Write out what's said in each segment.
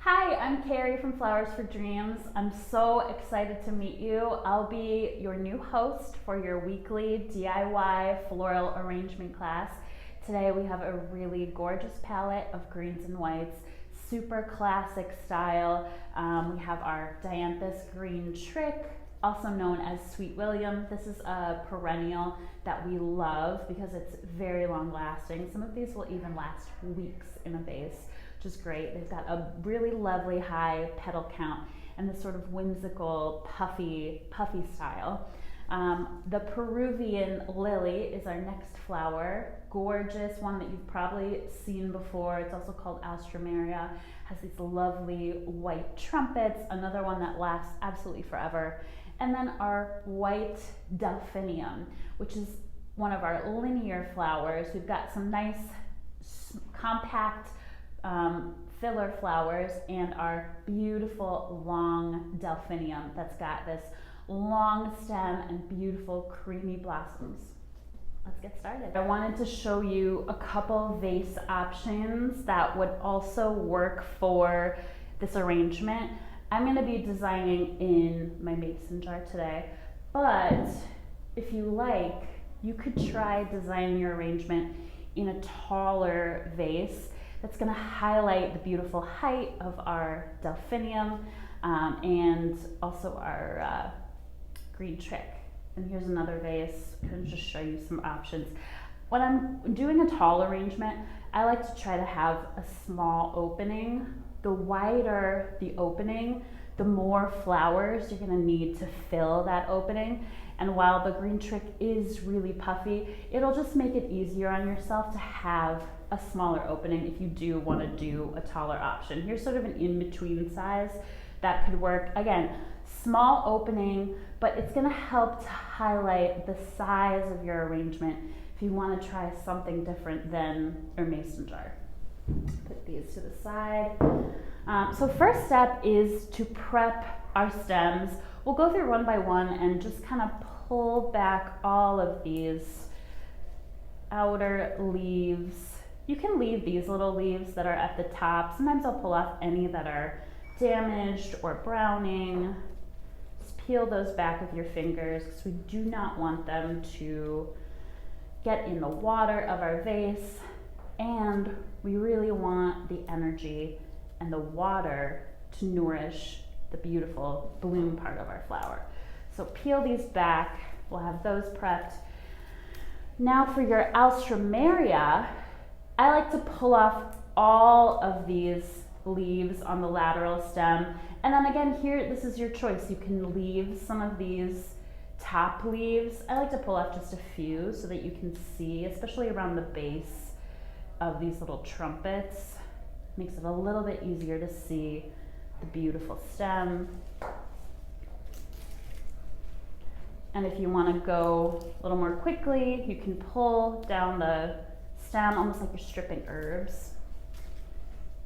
Hi, I'm Carrie from Flowers for Dreams. I'm so excited to meet you. I'll be your new host for your weekly DIY floral arrangement class. Today we have a really gorgeous palette of greens and whites, super classic style. We have our Dianthus green Trick, also known as Sweet William. This is a perennial that we love because it's very long lasting. Some of these will even last weeks in a vase, which is great. They've got a really lovely high petal count and this sort of whimsical puffy style. The Peruvian Lily is our next flower. Gorgeous, one that you've probably seen before. It's also called Alstroemeria. Has these lovely white trumpets, another one that lasts absolutely forever. And then our white Delphinium, which is one of our linear flowers. We've got some nice compact filler flowers and our beautiful long Delphinium that's got this long stem and beautiful creamy blossoms. Let's get started. I wanted to show you a couple vase options that would also work for this arrangement. I'm going to be designing in my mason jar today, but if you like, you could try designing your arrangement in a taller vase. That's going to highlight the beautiful height of our Delphinium and also our green Trick. And here's another vase. I'm going to just show you some options. When I'm doing a tall arrangement, I like to try to have a small opening. The wider the opening, the more flowers you're going to need to fill that opening. And while the green Trick is really puffy, it'll just make it easier on yourself to have a smaller opening if you do want to do a taller option. Here's sort of an in-between size that could work. Again, small opening, but it's going to help to highlight the size of your arrangement if you want to try something different than your mason jar. Put these to the side. So first step is to prep our stems. We'll go through one by one and just kind of pull back all of these outer leaves. You can leave these little leaves that are at the top. Sometimes I'll pull off any that are damaged or browning. Just peel those back with your fingers because we do not want them to get in the water of our vase, and we really want the energy and the water to nourish the beautiful bloom part of our flower. So peel these back, we'll have those prepped. Now for your Alstroemeria, I like to pull off all of these leaves on the lateral stem. And then again here, this is your choice. You can leave some of these top leaves. I like to pull off just a few so that you can see, especially around the base of these little trumpets. Makes it a little bit easier to see the beautiful stem. And if you want to go a little more quickly, you can pull down the stem almost like you're stripping herbs.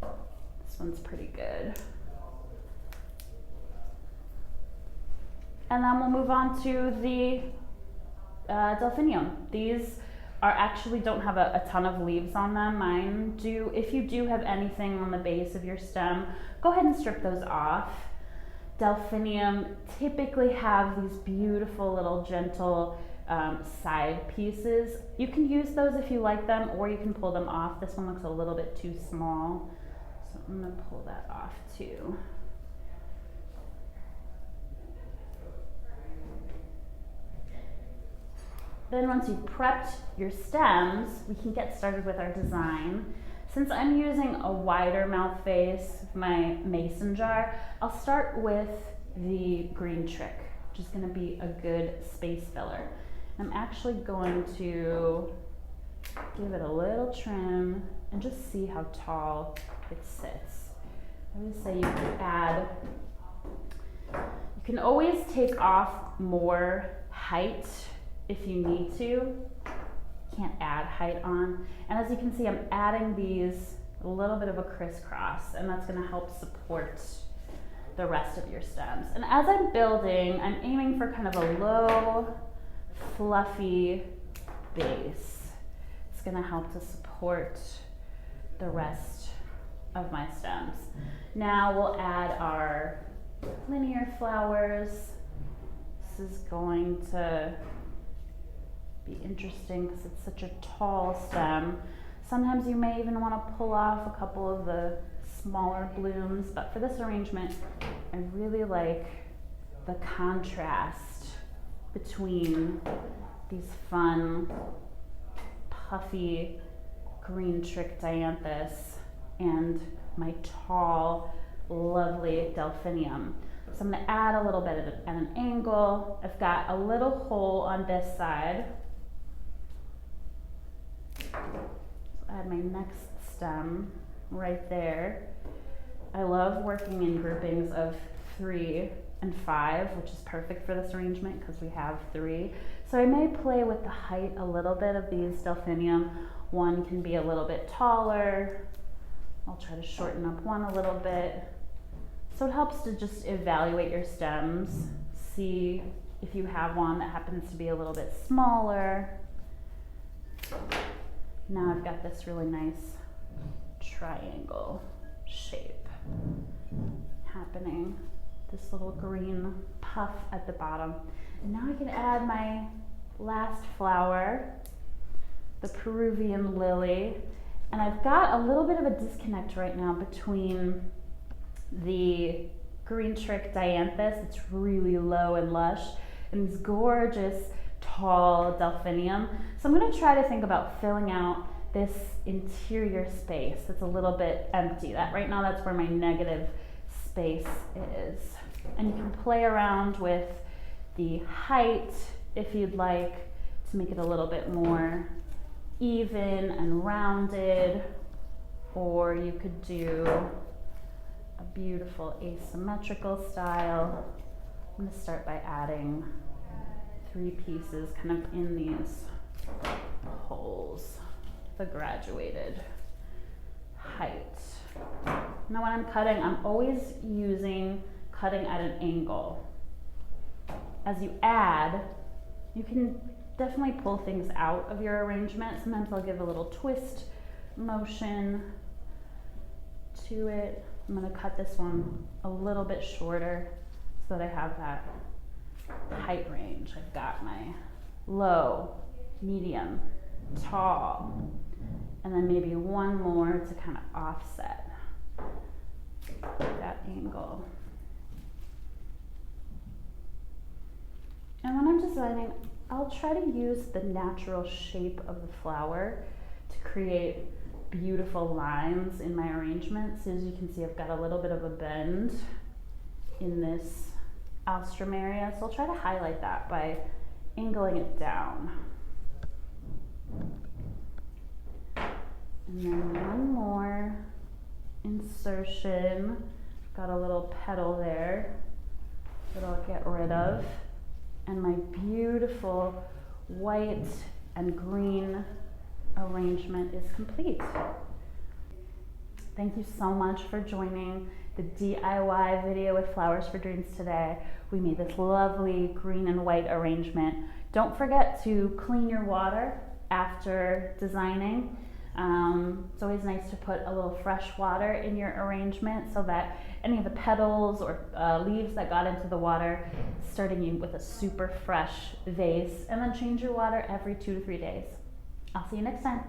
This one's pretty good. And then we'll move on to the Delphinium. These are actually don't have a ton of leaves on them. Mine do. If you do have anything on the base of your stem, go ahead and strip those off. Delphinium typically have these beautiful little gentle side pieces. You can use those if you like them, or you can pull them off. This one looks a little bit too small, so I'm going to pull that off too. Then once you've prepped your stems, we can get started with our design. Since I'm using a wider mouth vase, my mason jar, I'll start with the green Trick, which is going to be a good space filler. I'm actually going to give it a little trim and just see how tall it sits. I would say you can add, you can always take off more height if you need to. Can't add height on. And as you can see, I'm adding these a little bit of a crisscross, and that's going to help support the rest of your stems. And as I'm building, I'm aiming for kind of a low, fluffy base. It's going to help to support the rest of my stems. Now we'll add our linear flowers. This is going to be interesting because it's such a tall stem. Sometimes you may even want to pull off a couple of the smaller blooms, but for this arrangement, I really like the contrast between these fun, puffy green trick dianthus and my tall, lovely delphinium. So I'm gonna add a little bit at an angle. I've got a little hole on this side. So add my next stem right there. I love working in groupings of 3 and 5, which is perfect for this arrangement because we have 3. So I may play with the height a little bit of these delphinium. One can be a little bit taller. I'll try to shorten up one a little bit. So it helps to just evaluate your stems, see if you have one that happens to be a little bit smaller. Now I've got this really nice triangle shape happening. This little green puff at the bottom. And now I can add my last flower, the Peruvian Lily. And I've got a little bit of a disconnect right now between the green trick dianthus, it's really low and lush, and these gorgeous tall delphinium. So I'm going to try to think about filling out this interior space that's a little bit empty. That right now, that's where my negative space is. And you can play around with the height if you'd like to make it a little bit more even and rounded, or you could do a beautiful asymmetrical style. I'm gonna start by adding 3 pieces kind of in these holes, the graduated height. Now when I'm cutting, I'm always cutting at an angle. As you add, you can definitely pull things out of your arrangement. Sometimes I'll give a little twist motion to it. I'm gonna cut this one a little bit shorter so that I have that height range. I've got my low, medium, tall, and then maybe one more to kind of offset that angle. And when I'm designing, I'll try to use the natural shape of the flower to create beautiful lines in my arrangement. So as you can see, I've got a little bit of a bend in this ostrom area. So I'll try to highlight that by angling it down. And then one more insertion. Got a little petal there that I'll get rid of. And my beautiful white and green arrangement is complete. Thank you so much for joining the DIY video with Flowers for Dreams today. We made this lovely green and white arrangement. Don't forget to clean your water after designing. It's always nice to put a little fresh water in your arrangement so that any of the petals or leaves that got into the water, starting you with a super fresh vase, and then change your water every 2 to 3 days. I'll see you next time.